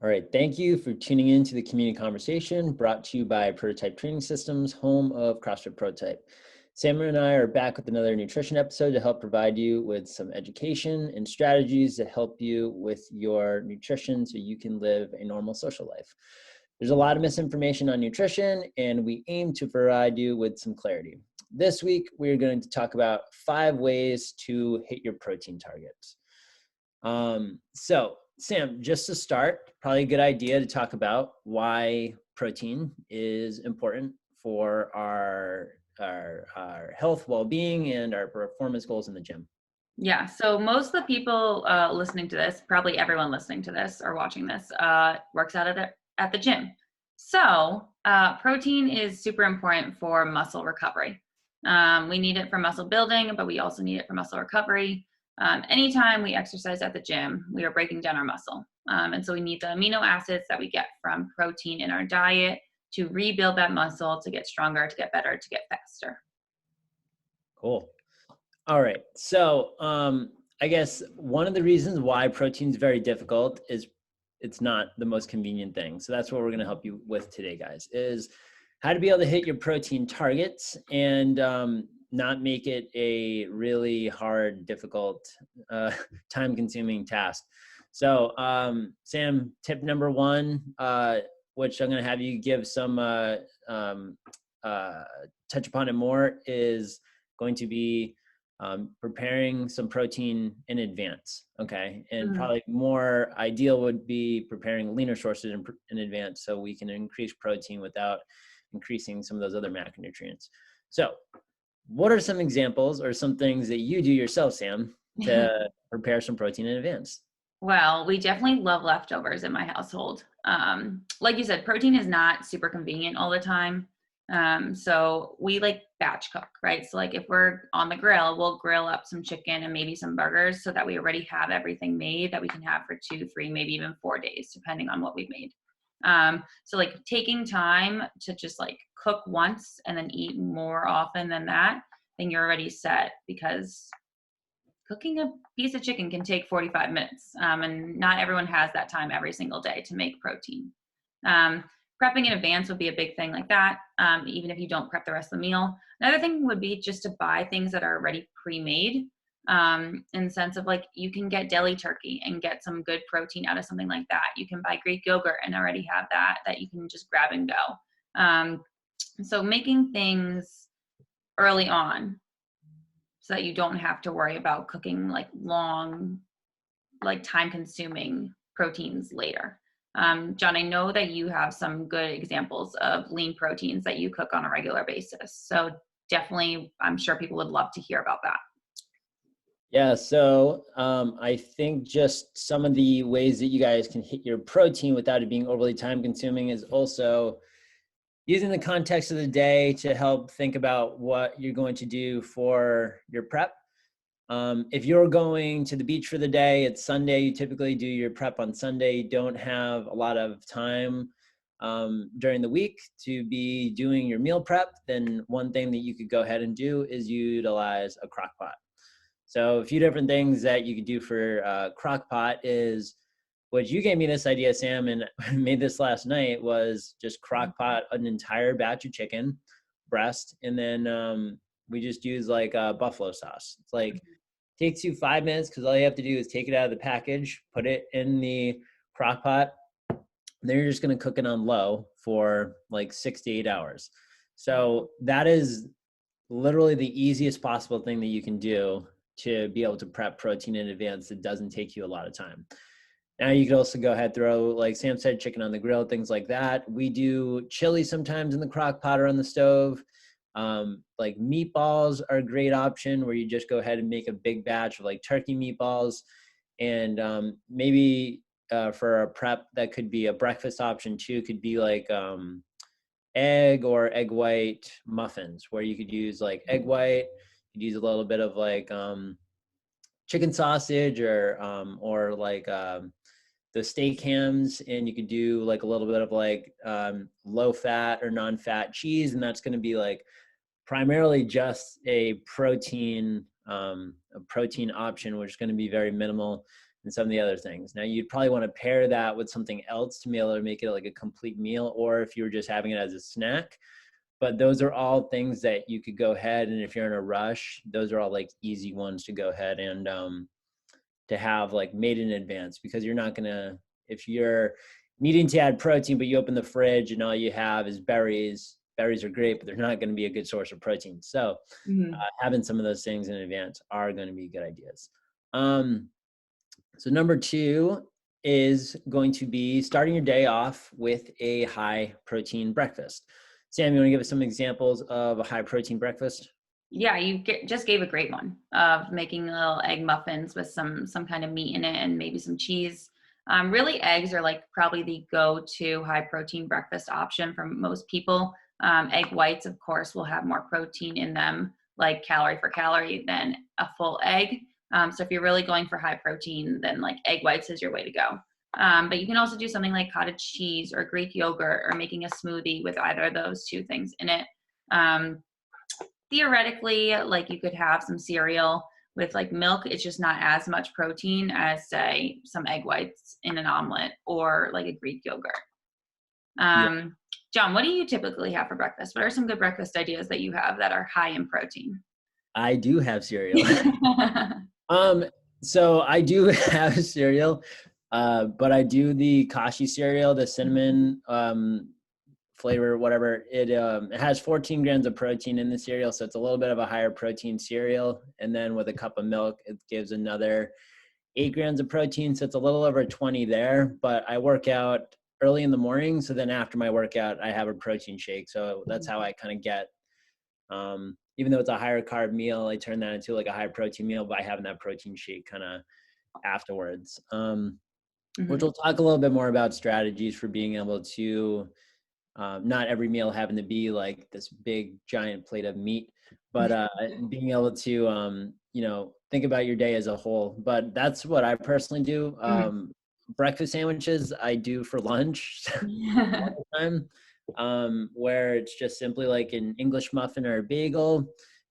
All right, thank you for tuning in to the community conversation brought to you by Prototype Training Systems, home of CrossFit Prototype. Sam and I are back with another nutrition episode to help provide you with some education and strategies to help you with your nutrition so you can live a normal social life. There's a lot of misinformation on nutrition, and we aim to provide you with some clarity. This week, we're going to talk about 5 ways to hit your protein targets. So Sam, just to start, probably a good idea to talk about why protein is important for our health, well-being, and our performance goals in the gym. Yeah, so most of the people listening to this, probably everyone listening to this or watching this, works out at the gym. So protein is super important for muscle recovery. We need it for muscle building, but we also need it for muscle recovery. Anytime we exercise at the gym, we are breaking down our muscle. And so we need the amino acids that we get from protein in our diet to rebuild that muscle, to get stronger, to get better, to get faster. Cool. All right. So I guess one of the reasons why protein is very difficult is it's not the most convenient thing. So that's what we're going to help you with today, guys, is how to be able to hit your protein targets and not make it a really hard, difficult, time-consuming task. So Sam, tip number 1, which I'm going to have you give some touch upon it more, is going to be preparing some protein in advance. Okay. And probably more ideal would be preparing leaner sources in advance so we can increase protein without increasing some of those other macronutrients. So what are some examples or some things that you do yourself, Sam, to prepare some protein in advance? Well, we definitely love leftovers in my household. Like you said, protein is not super convenient all the time. So we like batch cook, right? So like if we're on the grill, we'll grill up some chicken and maybe some burgers so that we already have everything made that we can have for 2, 3, maybe even 4 days, depending on what we've made. So like taking time to just like cook once and then eat more often than that, then you're already set, because cooking a piece of chicken can take 45 minutes, and not everyone has that time every single day to make protein. Prepping in advance would be a big thing like that, even if you don't prep the rest of the meal. Another thing would be just to buy things that are already pre-made, in the sense of like you can get deli turkey and get some good protein out of something like that. You can buy Greek yogurt and already have that you can just grab and go. So making things early on so that you don't have to worry about cooking like long, like time consuming proteins later. John, I know that you have some good examples of lean proteins that you cook on a regular basis. So definitely, I'm sure people would love to hear about that. Yeah, so I think just some of the ways that you guys can hit your protein without it being overly time consuming is also using the context of the day to help think about what you're going to do for your prep. If you're going to the beach for the day, it's Sunday, you typically do your prep on Sunday. You don't have a lot of time during the week to be doing your meal prep, then one thing that you could go ahead and do is utilize a crock pot. So a few different things that you could do for crock pot is, what you gave me this idea, Sam, and I made this last night, was just crock pot an entire batch of chicken breast, and then we just use like buffalo sauce. It's like, takes you 5 minutes because all you have to do is take it out of the package, put it in the crock pot, then you're just going to cook it on low for like 6 to 8 hours. So that is literally the easiest possible thing that you can do to be able to prep protein in advance that doesn't take you a lot of time. Now you could also go ahead, throw, like Sam said, chicken on the grill, things like that. We do chili sometimes in the crock pot or on the stove. Like meatballs are a great option, where you just go ahead and make a big batch of like turkey meatballs. And maybe for a prep, that could be a breakfast option too. Could be like egg or egg white muffins, where you could use like egg white, you could use a little bit of like chicken sausage or like the steak hams, and you could do like a little bit of like low fat or non-fat cheese, and that's going to be like primarily just a protein option, which is going to be very minimal. and some of the other things. Now you'd probably want to pair that with something else to be able to make it like a complete meal, or if you were just having it as a snack. But those are all things that you could go ahead, and if you're in a rush, those are all like easy ones to go ahead and to have like made in advance, because you're not gonna, if you're needing to add protein but you open the fridge and all you have is berries are great, but they're not going to be a good source of protein. So having some of those things in advance are going to be good ideas. So number 2 is going to be starting your day off with a high protein breakfast. Sam, you want to give us some examples of a high protein breakfast? Yeah, you just gave a great one of making little egg muffins with some kind of meat in it and maybe some cheese. Really, eggs are like probably the go-to high protein breakfast option for most people. Egg whites, of course, will have more protein in them, like calorie for calorie, than a full egg. So if you're really going for high protein, then like egg whites is your way to go. But you can also do something like cottage cheese or Greek yogurt, or making a smoothie with either of those 2 things in it. Theoretically, like you could have some cereal with like milk. It's just not as much protein as, say, some egg whites in an omelet or like a Greek yogurt. Yeah, John, what do you typically have for breakfast? What are some good breakfast ideas that you have that are high in protein? I do have cereal. So I do have cereal, but I do the kashi cereal, the cinnamon flavor, whatever. It has 14 grams of protein in the cereal, so it's a little bit of a higher protein cereal. And then with a cup of milk, it gives another 8 grams of protein, so it's a little over 20 there. But I work out early in the morning, so then after my workout, I have a protein shake. So that's how I kind of get, even though it's a higher carb meal, I turn that into like a high protein meal by having that protein shake kind of afterwards. Which we'll talk a little bit more about strategies for being able to not every meal having to be like this big giant plate of meat, but being able to think about your day as a whole. But that's what I personally do. Breakfast sandwiches I do for lunch all the time, where it's just simply like an English muffin or a bagel,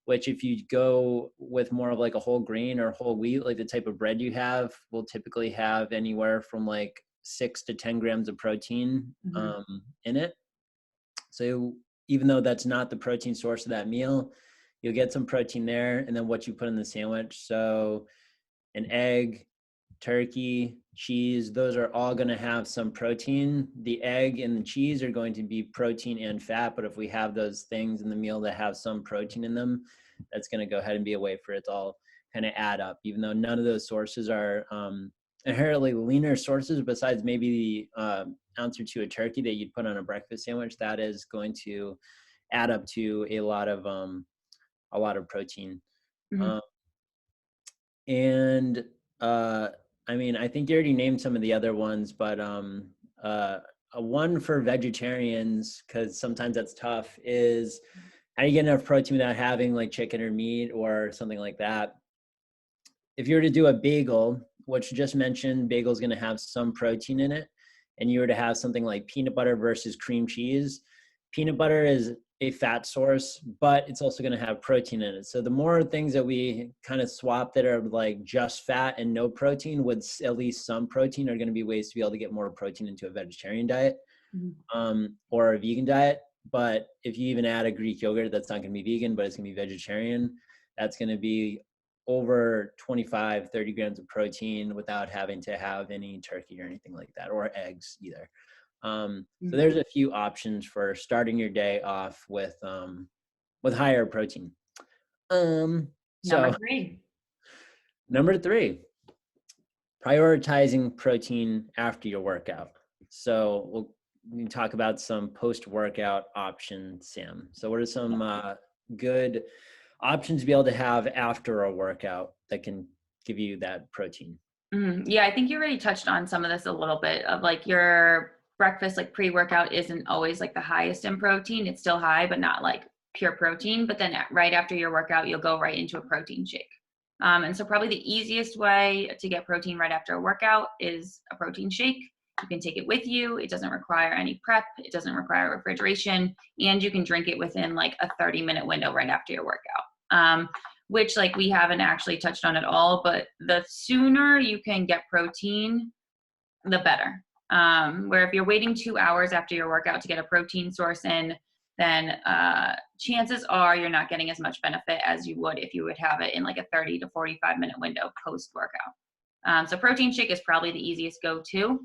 which if you go with more of like a whole grain or whole wheat, like the type of bread you have, will typically have anywhere from like 6 to 10 grams of protein in it. So even though that's not the protein source of that meal, you'll get some protein there. And then what you put in the sandwich. So an egg, turkey, cheese, those are all going to have some protein. The egg and the cheese are going to be protein and fat. But if we have those things in the meal that have some protein in them, that's going to go ahead and be a way for it to all kind of add up, even though none of those sources are inherently leaner sources, besides maybe the ounce or 2 of turkey that you'd put on a breakfast sandwich. That is going to add up to a lot of protein. And I mean, I think you already named some of the other ones, but a one for vegetarians, because sometimes that's tough, is how do you get enough protein without having like chicken or meat or something like that? If you were to do a bagel, which you just mentioned, bagel is going to have some protein in it, and you were to have something like peanut butter versus cream cheese, peanut butter is a fat source, but it's also going to have protein in it. So the more things that we kind of swap that are like just fat and no protein with at least some protein are going to be ways to be able to get more protein into a vegetarian diet or a vegan diet. But if you even add a Greek yogurt, that's not going to be vegan, but it's going to be vegetarian. That's going to be over 25, 30 grams of protein without having to have any turkey or anything like that, or eggs either. So there's a few options for starting your day off with higher protein. Number three, prioritizing protein after your workout. So we can talk about some post-workout options, Sam. So what are some good options to be able to have after a workout that can give you that protein? Yeah, I think you already touched on some of this a little bit, of like your breakfast, like pre-workout isn't always like the highest in protein. It's still high, but not like pure protein. But then right after your workout, you'll go right into a protein shake. And so probably the easiest way to get protein right after a workout is a protein shake. You can take it with you. It doesn't require any prep. It doesn't require refrigeration. And you can drink it within like a 30-minute window right after your workout. which like we haven't actually touched on at all, but the sooner you can get protein, the better. Where if you're waiting 2 hours after your workout to get a protein source in, then chances are you're not getting as much benefit as you would if you would have it in like a 30 to 45-minute window post workout. So protein shake is probably the easiest go-to.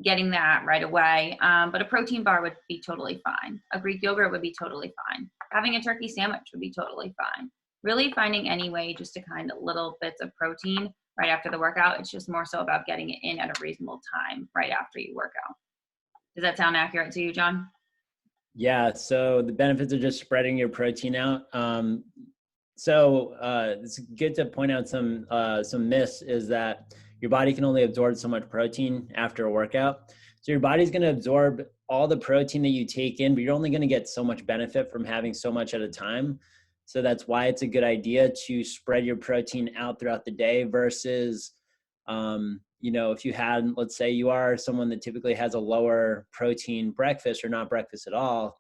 Getting that right away. But a protein bar would be totally fine. A Greek yogurt would be totally fine. Having a turkey sandwich would be totally fine. Really finding any way just to kind of little bits of protein right after the workout. It's just more so about getting it in at a reasonable time right after you work out. Does that sound accurate to you, John? Yeah, so the benefits of just spreading your protein out. It's good to point out some myths is that your body can only absorb so much protein after a workout. So your body's going to absorb all the protein that you take in, but you're only going to get so much benefit from having so much at a time. So that's why it's a good idea to spread your protein out throughout the day versus, if you had, let's say you are someone that typically has a lower protein breakfast or not breakfast at all,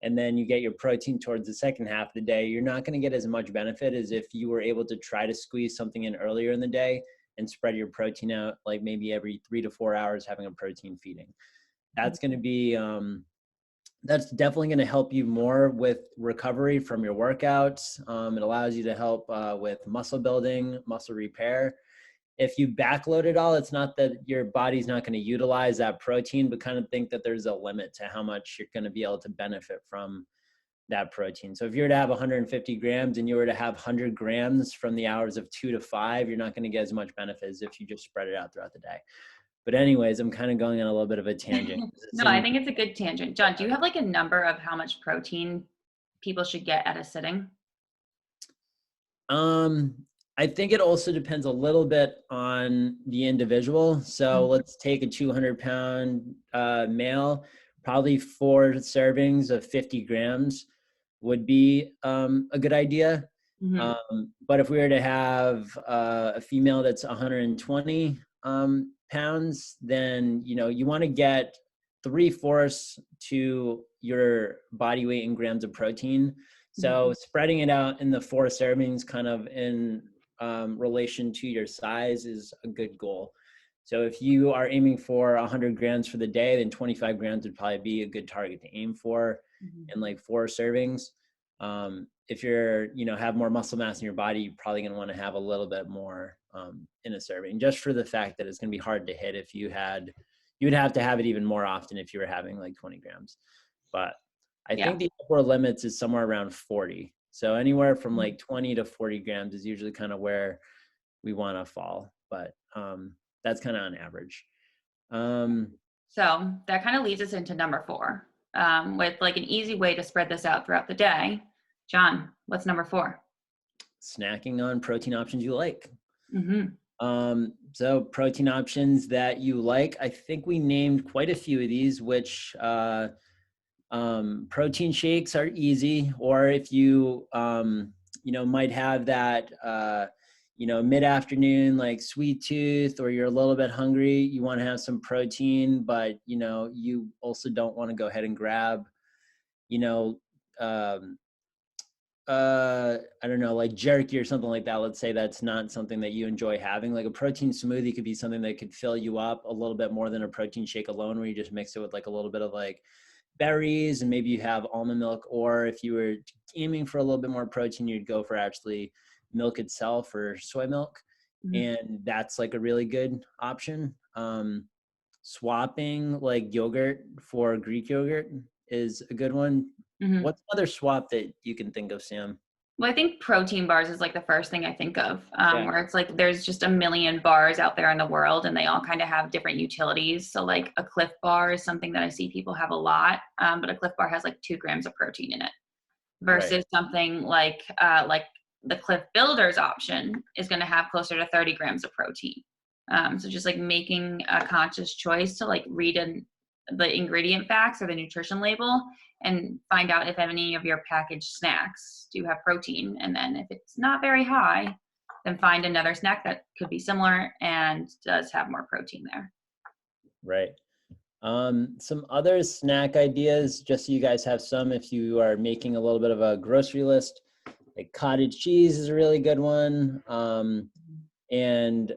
and then you get your protein towards the second half of the day, you're not going to get as much benefit as if you were able to try to squeeze something in earlier in the day and spread your protein out, like maybe every 3 to 4 hours having a protein feeding. That's going to be, that's definitely going to help you more with recovery from your workouts. It allows you to help with muscle building, muscle repair. If you backload it all, it's not that your body's not going to utilize that protein, but kind of think that there's a limit to how much you're going to be able to benefit from that protein. So if you were to have 150 grams and you were to have 100 grams from the hours of 2 to 5, you're not going to get as much benefit as if you just spread it out throughout the day. But anyways, I'm kind of going on a little bit of a tangent. No, I think it's a good tangent. John, do you have like a number of how much protein people should get at a sitting? I think it also depends a little bit on the individual. So let's take a 200-pound male, probably 4 servings of 50 grams would be a good idea. But if we were to have a female that's 120 pounds, then you want to get 3/4 to your body weight in grams of protein. So spreading it out in the 4 servings kind of in relation to your size is a good goal. So if you are aiming for 100 grams for the day, then 25 grams would probably be a good target to aim for in like 4 servings. If you're, have more muscle mass in your body, you're probably going to want to have a little bit more in a serving, just for the fact that it's going to be hard to hit if you would have to have it even more often if you were having like 20 grams. But I think the upper limits is somewhere around 40. So anywhere from like 20 to 40 grams is usually kind of where we want to fall. But that's kind of on average. So that kind of leads us into number 4, with like an easy way to spread this out throughout the day. John, what's number 4? Snacking on protein options you like. So protein options that you like, I think we named quite a few of these, which protein shakes are easy, or if you might have that mid-afternoon like sweet tooth, or you're a little bit hungry, you want to have some protein, but you also don't want to go ahead and grab I don't know, like jerky or something like that. Let's say that's not something that you enjoy having. Like a protein smoothie could be something that could fill you up a little bit more than a protein shake alone, where you just mix it with like a little bit of like berries and maybe you have almond milk. Or if you were aiming for a little bit more protein, you'd go for actually milk itself or soy milk. And that's like a really good option. Swapping like yogurt for Greek yogurt is a good one. What's another swap that you can think of, Sam? Well, I think protein bars is like the first thing I think of, where it's like there's just a million bars out there in the world and they all kind of have different utilities. So like a Cliff Bar is something that I see people have a lot, but a Cliff Bar has like 2 grams of protein in it versus something like the Cliff Builders option is going to have closer to 30 grams of protein. So just like making a conscious choice to like read the ingredient facts or the nutrition label and find out if any of your packaged snacks do have protein. And then if it's not very high, then find another snack that could be similar and does have more protein there. Right. Some other snack ideas, just so you guys have some if you are making a little bit of a grocery list. Like cottage cheese is a really good one. And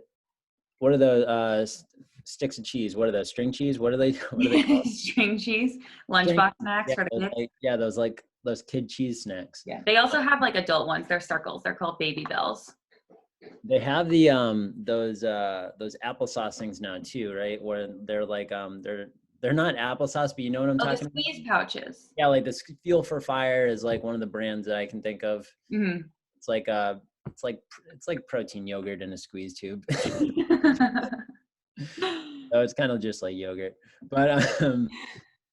what are the sticks of cheese? What are those? String cheese? What are they called? String cheese, String, lunchbox snacks yeah, for the kids. those kid cheese snacks. Yeah. They also have like adult ones. They're circles. They're called Baby Bells. They have the those applesauce things now too, right? Where they're like they're not applesauce, but you know what I'm Oh, the talking about? squeeze pouches. Yeah, like this Fuel for Fire is like one of the brands that I can think of. Mm-hmm. It's like it's like protein yogurt in a squeeze tube. So it's kind of just like yogurt. But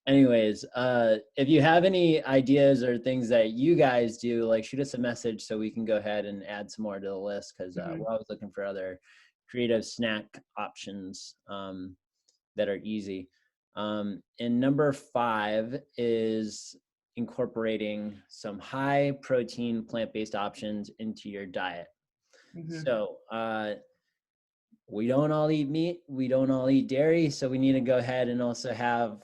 anyways, if you have any ideas or things that you guys do, like shoot us a message so we can go ahead and add some more to the list, because we're always looking for other creative snack options that are easy. And number 5 is incorporating some high protein plant-based options into your diet. So we don't all eat meat, we don't all eat dairy, so we need to go ahead and also have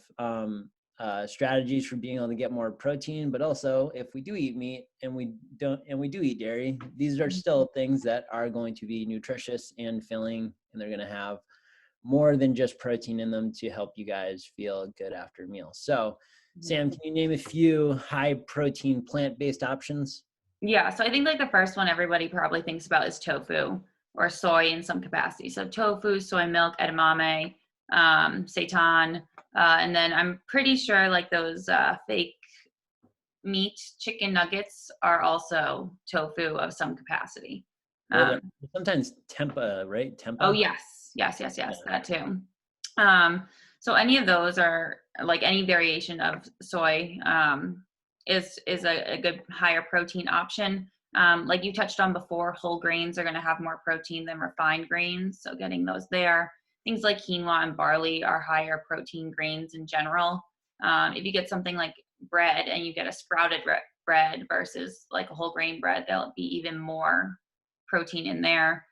strategies for being able to get more protein. But also, if we do eat meat and we do eat dairy, these are still things that are going to be nutritious and filling, and they're going to have more than just protein in them to help you guys feel good after meals. So Sam, can you name a few high protein plant-based options? Yeah, so I think like the first one everybody probably thinks about is tofu or soy in some capacity. So tofu, soy milk, edamame, seitan, and then I'm pretty sure like those fake meat chicken nuggets are also tofu of some capacity. Or sometimes tempeh, right? Tempeh. Oh yes, that too. So any of those are like any variation of soy is a good higher protein option. Like you touched on before, whole grains are going to have more protein than refined grains. So getting those there. Things like quinoa and barley are higher protein grains in general. If you get something like bread and you get a sprouted bread versus like a whole grain bread, there'll be even more protein in there.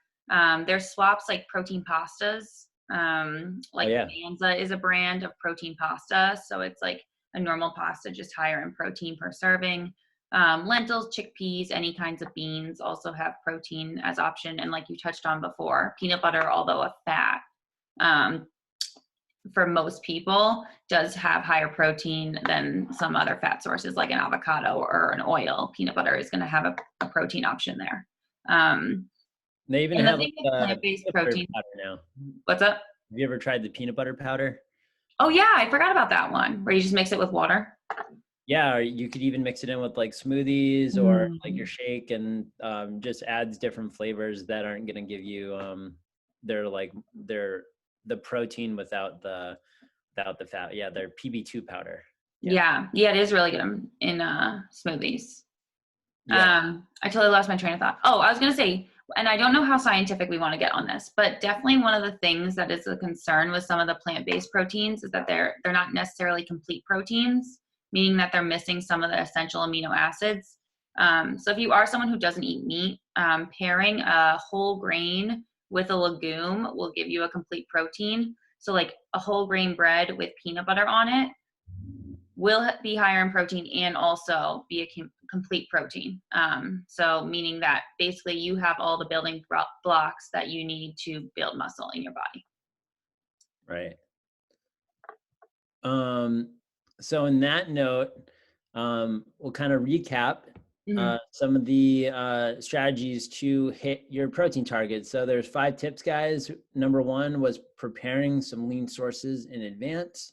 There's swaps like protein pastas. Banza is a brand of protein pasta. So it's like a normal pasta, just higher in protein per serving. Lentils, chickpeas, any kinds of beans also have protein as option. And like you touched on before, peanut butter, although a fat, for most people does have higher protein than some other fat sources like an avocado or an oil. Peanut butter is going to have a protein option there. They even have like plant-based protein powder now. What's up? Have you ever tried the peanut butter powder? Oh yeah, I forgot about that one, where you just mix it with water. Yeah, or you could even mix it in with like smoothies or like your shake, and just adds different flavors that aren't going to give you they're the protein without the fat. Yeah, they're PB2 powder. Yeah, it is really good in smoothies. Yeah. I totally lost my train of thought. Oh, I was going to say, and I don't know how scientific we want to get on this, but definitely one of the things that is a concern with some of the plant-based proteins is that they're not necessarily complete proteins, meaning that they're missing some of the essential amino acids. So if you are someone who doesn't eat meat, pairing a whole grain with a legume will give you a complete protein. So like a whole grain bread with peanut butter on it will be higher in protein and also be a complete protein. So meaning that basically you have all the building blocks that you need to build muscle in your body. Right. So in that note, we'll kind of recap some of the strategies to hit your protein targets. So there's 5 tips, guys. Number 1 was preparing some lean sources in advance.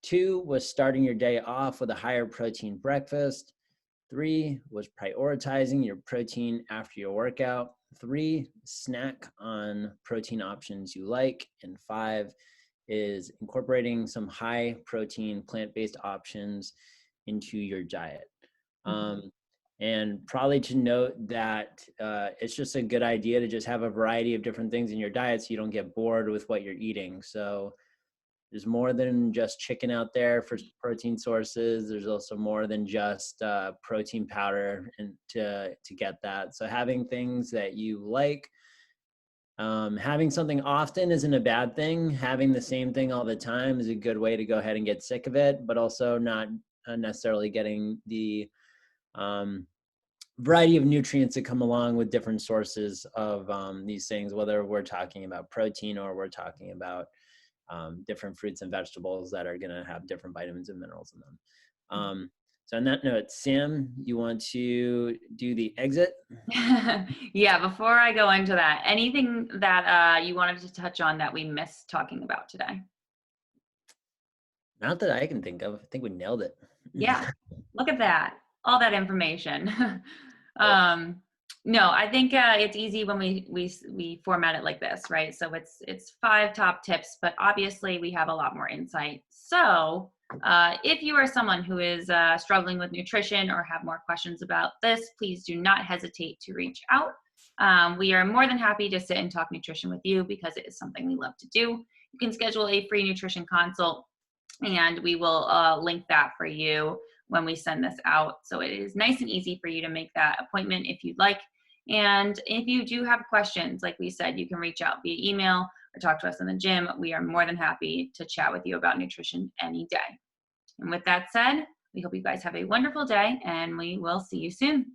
2 was starting your day off with a higher protein breakfast. 3 was prioritizing your protein after your workout. 3, snack on protein options you like. And 5 is incorporating some high protein plant-based options into your diet. And probably to note that it's just a good idea to just have a variety of different things in your diet so you don't get bored with what you're eating. So there's more than just chicken out there for protein sources. There's also more than just protein powder and to get that. So having things that you like, having something often isn't a bad thing. Having the same thing all the time is a good way to go ahead and get sick of it, but also not necessarily getting the variety of nutrients that come along with different sources of these things, whether we're talking about protein or we're talking about different fruits and vegetables that are going to have different vitamins and minerals in them. So on that note, Sam, you want to do the exit? Yeah, before I go into that, anything that you wanted to touch on that we missed talking about today? Not that I can think of. I think we nailed it. Yeah, look at that. All that information. No, I think it's easy when we format it like this, right? So it's 5 top tips, but obviously we have a lot more insight. So if you are someone who is struggling with nutrition or have more questions about this, please do not hesitate to reach out. We are more than happy to sit and talk nutrition with you because it is something we love to do. You can schedule a free nutrition consult, and we will link that for you when we send this out. So it is nice and easy for you to make that appointment if you'd like. And if you do have questions, like we said, you can reach out via email or talk to us in the gym. We are more than happy to chat with you about nutrition any day. And with that said, we hope you guys have a wonderful day, and we will see you soon.